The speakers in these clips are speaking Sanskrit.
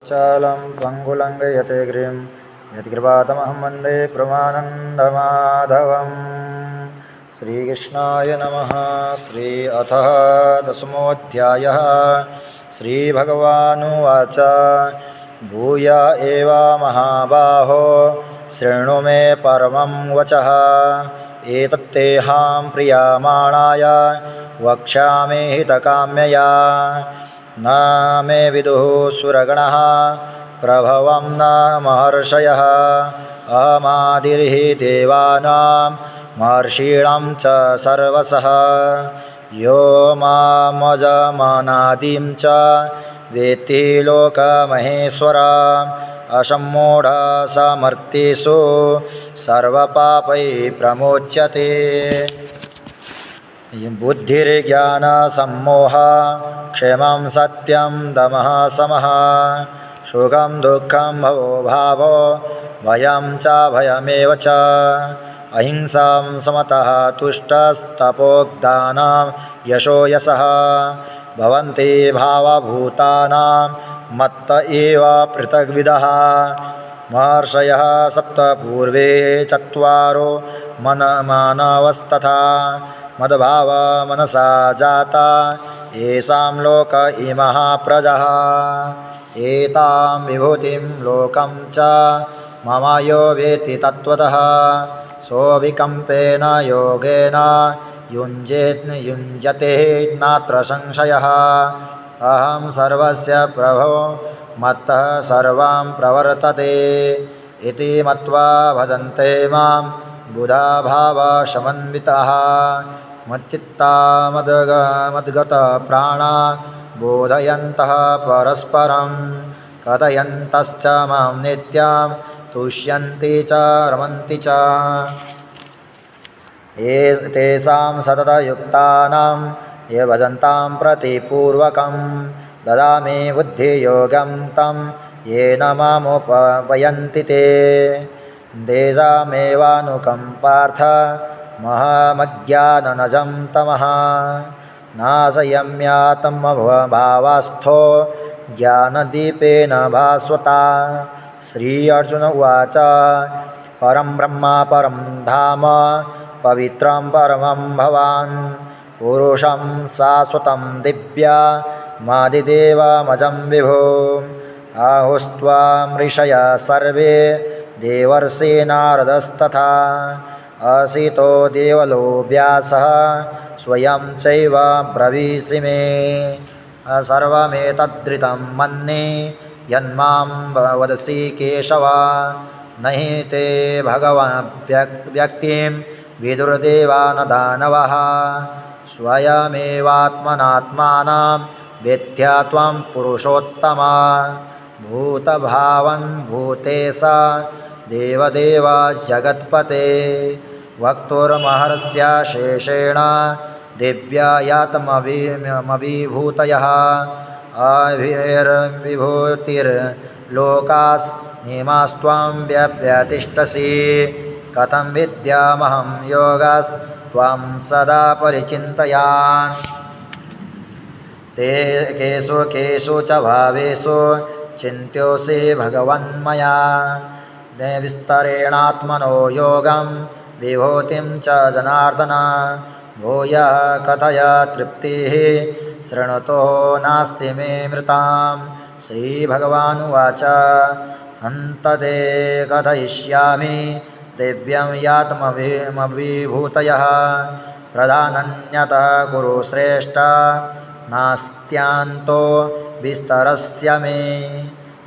चालं पङ्गुलङ्घयते गिरिं यत्कृपातमहं वन्दे परमानन्दमाधवम्। श्रीकृष्णाय नमः। श्री अथ दशमोऽध्यायः। श्रीभगवानुवाच भूय एव महाबाहो शृणु मे परमं वचः। एतत्तेऽहं प्रीयमाणाय वक्ष्यामि हितकाम्यया। न मे विदुः सुरगणः प्रभवं न महर्षयः। अहमादिर्हि देवानां महर्षीणां च सर्वशः। यो मामजमनादिं च वेत्ति लोकमहेश्वरम्। असम्मूढसमर्थेषु सर्वपापैः प्रमुच्यते। बुद्धिर्ज्ञानसम्मोहः क्षेमं सत्यं दमः समः। सुखं दुःखं भवो भावो भयं च भयमेव च। अहिंसां समतः तुष्टस्तपोदानं यशो यशः। भवन्ति भावभूतानां मत्त एव पृथग्विधः। महर्षयः सप्त पूर्वे चत्वारो मानवस्तथा मद्भाव मनसा जाता येषां लोक इमः प्रजः। एतां विभूतिं लोकं च मम यो वेत्ति तत्त्वतः। सोऽविकम्पेन योगेन युञ्जते नात्र संशयः। अहं सर्वस्य प्रभो मत्तः सर्वं प्रवर्तते इति मत्वा भजन्ते मां बुधा भावसमन्विताः। मच्चित्ता मद्गतप्राणा बोधयन्तः परस्परं कथयन्तश्च मां नित्यं तुष्यन्ति च रमन्ति च। तेषां सततयुक्तानां ये भजन्तां प्रतिपूर्वकं ददामि बुद्धियोगं तं येन मामुपयन्ति ते। तेषामेवानुकम्पार्थ महामज्ञाननजं तमः नाशयम्यात्मभावस्थो ज्ञानदीपेन भास्वता। श्री अर्जुन उवाच परं ब्रह्म परं धाम पवित्रं परमं भवान् पुरुषं शाश्वतं दिव्यमधिदेवमजं विभो। आहुस्त्वां ऋषयः सर्वे देवर्षि नारदस्तथा असितो देवलो व्यासः स्वयं चैव ब्रवीषि मे। सर्वमेतद्धृतं मन्ये यन्मां वदसि केशव। न हि ते भगवन् व्यक्तिं विदुर्देवा न दानवः। स्वयमेवात्मनात्मानं वेत्थ्या त्वं पुरुषोत्तम। भूतभावन् भूतेश देवदेव जगत्पते। वक्तुर्महर्ष्या शेषेण दिव्यायातमभिभूतयः। अभिर्विभूतिर्लोकास्निमास्त्वं व्यतिष्ठसि। कथं विद्यामहं योगास्त्वं सदा परिचिन्तयान्। ते केषु केषु च भावेषु चिन्त्योऽसि भगवन्मया। विस्तरेणात्मनो योगं विभूतिं च जनार्दन। भूयः कथय तृप्तिः शृणुतो नास्ति मे मृताम्। श्रीभगवानुवाच हन्तते कथयिष्यामि दिव्यं यात्मविभूतयः। प्रधानन्यतः कुरु श्रेष्ठ नास्त्यान्तो विस्तरस्य मे।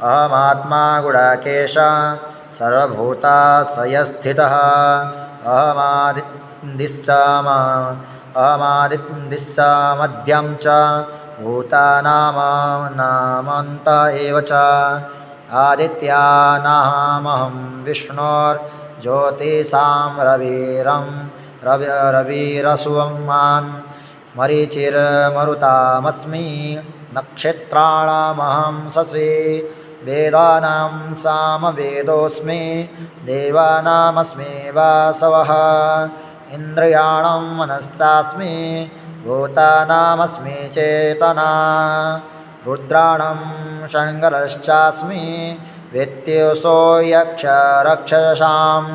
अहमात्मा गुडाकेश सर्वभूताशयस्थितः। अहमादिश्च मध्यं च भूतानामन्त एव च। आदित्यानामहं विष्णोर्ज्योतिषां रविरसोमान्। मरीचिर्मरुतामस्मि नक्षत्राणामहं शशि। वेदानां सामवेदोऽस्मि देवानामस्मि वासवः। इन्द्रियाणां मनश्चास्मि भूतानामस्मि चेतना। रुद्राणं शङ्करश्चास्मि वेत्योऽसो यक्षरक्षसां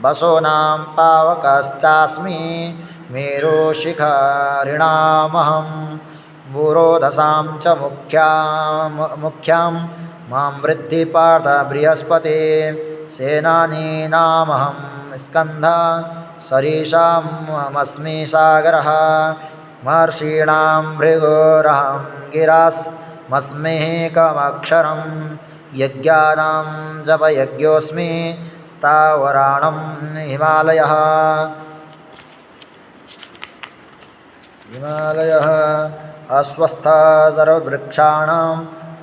वसूनां पावकश्चास्मि मेरुशिखरिणामहं पुरोधसां च मुख्यां मां वृद्धि पार्थ बृहस्पते सेनानीनामहं स्कन्धः सरीशामस्मि सागरः महर्षीणां भृगोरहं गिरास्मस्मेकमक्षरं यज्ञानां जपयज्ञोऽस्मि स्थावराणं हिमालयः अस्वस्थः सर्ववृक्षाणां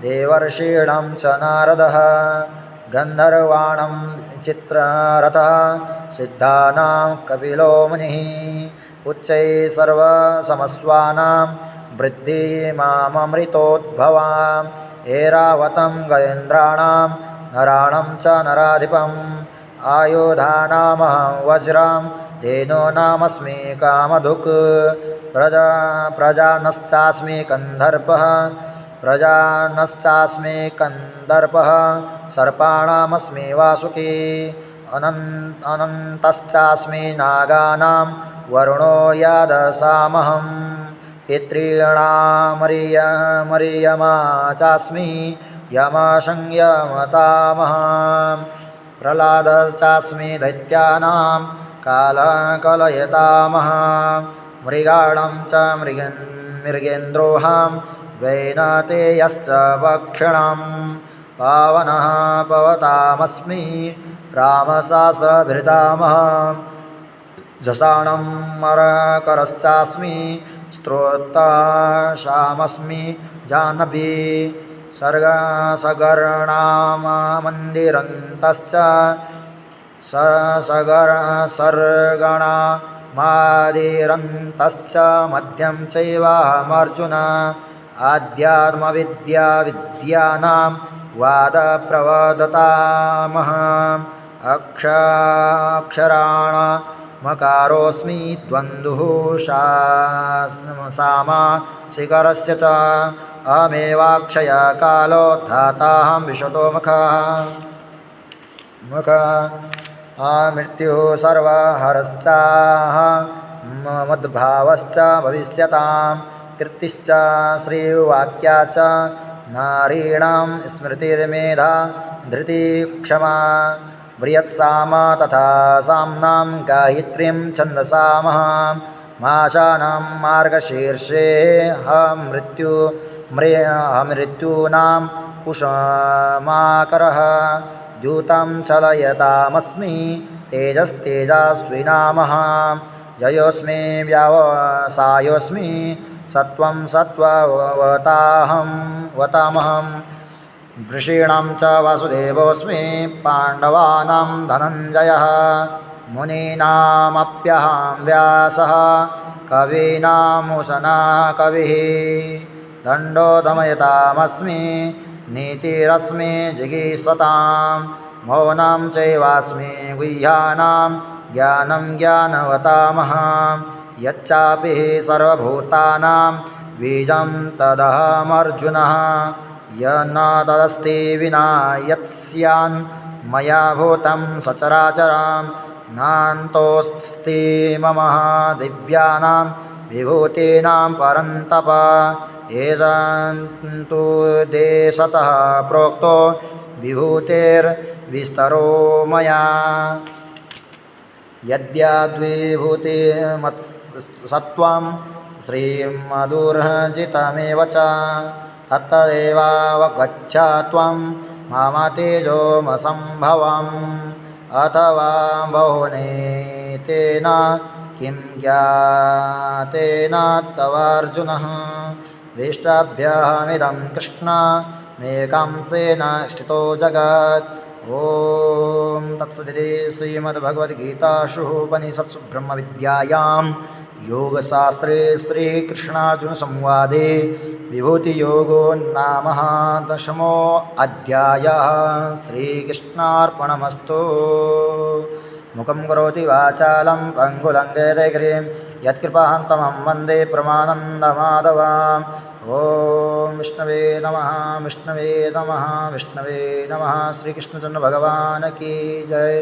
देवर्षीणां च नारदः गन्धर्वाणां चित्ररथः सिद्धानां कपिलो मुनिः उच्चैः सर्वसमस्वानां वृद्धिमामृतोद्भवां ऐरावतं गजेन्द्राणां नराणां च नराधिपम् आयुधानामहं वज्रं धेनूनामस्मि कामधुक् प्रजानश्चास्मि कन्दर्पः सर्पाणामस्मि वासुकी अनन्तश्चास्मि नागानां वरुणो यादसामहं पितॄणामरियमा चास्मि यमसंयमतामहं प्रह्लादश्चास्मि दैत्यानां कालकलयतामहं मृगाणां च मृगेन्द्रोऽहं वैनतेयश्च भक्षणं पावनः पवतामस्मि रामशास्त्रभृतामहं झषाणं मरकरश्चास्मि स्त्रोताशामस्मि जाह्नवी सर्गणामन्दिरन्तश्च सर्गणामादिरन्तश्च मध्यं चैवाहमर्जुन आध्यात्मविद्यानां वादप्रवदतामहम् अक्षराणमकारोऽस्मि द्वन्द्वुः सामासिकरस्य च अहमेवाक्षयः कालोद्धाताहं विशतो मुखः मृत्युः सर्वहरश्चाहमद्भावश्च भविष्यतां कीर्तिश्च श्रीवाक्या च नारीणां स्मृतिर्मेधा धृतिक्षमा बृहत्सामा तथा साम्नां गायत्रीं छन्दसामहं माशानां मार्गशीर्षे मृत्यूनां कुशमाकरः द्यूतं चलयतामस्मि तेजस्तेजस्विनामहं जयोऽस्मि व्यावसायोऽस्मि सत्त्वं सत्त्ववतामहं वृषीणां च वासुदेवोऽस्मि पाण्डवानां धनञ्जयः मुनीनामप्यहं व्यासः कवीनामुशना कविः दण्डो दमयतामस्मि नीतिरस्मि जिगीषतां मौनं चैवास्मि गुह्यानां ज्ञानं ज्ञानवतामहं यच्चापि सर्वभूतानां बीजं तदहमर्जुनः न तदस्ति विना यत्स्यान् मया भूतं सचराचरं नान्तोऽस्ति मम दिव्यानां विभूतीनां परन्तप एषन्तु देशतः प्रोक्तो विभूतेर्विस्तरो मया यद्यद्विभूतिमत्सत्त्वं श्रीमदुर्जितमेव च तत्तदेवावगच्छ त्वं मम तेजोमसम्भवम् अथवा बहुनेतेन किं ज्ञातेन तवार्जुनः वेष्टाभ्यामिदं कृष्ण मेकांसेन स्थितो जगत् ॐ तत्सदिति श्रीमद्भगवद्गीतासु उपनिषत्सु ब्रह्मविद्यायां योगशास्त्रे श्रीकृष्णार्जुनसंवादे विभूतियोगो नाम दशमोऽध्यायः श्रीकृष्णार्पणमस्तु। मुखं करोति वाचालं पङ्गुलङ्घयते गिरिं यत्कृपाहं तमहं वन्दे परमानन्दमाधवां। ॐ ओम विष्णवे नमः विष्णवे नमः विष्णवे नमः। श्री कृष्ण चंद्र भगवान की जय।